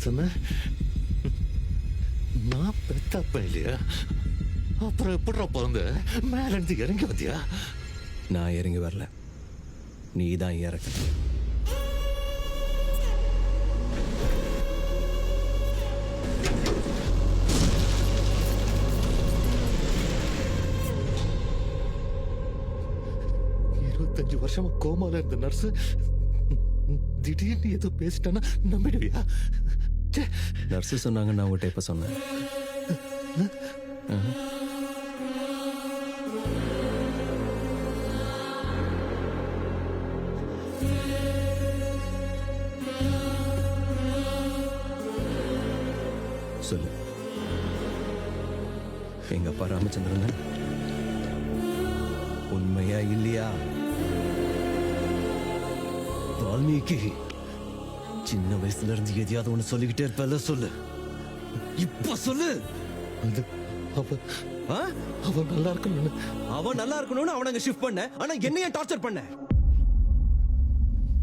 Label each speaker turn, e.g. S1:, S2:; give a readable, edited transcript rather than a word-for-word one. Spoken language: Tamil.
S1: சொன்ன? நான் பெத்தப்ப இல்லையா? அப்புறம் எப்படா பிறந்த? மேல இருந்து இறங்கி வந்தியா?
S2: நான் இறங்கி வரல, நீ தான் இறக்க.
S1: வருஷமா கோமால இருந்த நர்ஸ் திடீர்னு ஏதோ பேசிட்டானா நம்பிடுவியா?
S2: நர்ஸு சொன்னாங்க, நான் உங்கள்கிட்ட எப்ப சொன்னேன்? சொல்லு, எங்க அப்பா ராமச்சந்திரன் உண்மையா இல்லையா? வால்மீகி சின்ன வயசுல இருந்து எதையாவது ஒண்ணு சொல்லிக்கிட்டே இருப்பல, சொல்லு, இப்ப சொல்லு.
S1: அவன் நல்லா இருக்கணும்னு
S2: அவன் நல்லா இருக்கணும்னு அவனை ஷிஃப்ட் பண்ண, ஆனா என்னைய டார்ச்சர் பண்ண.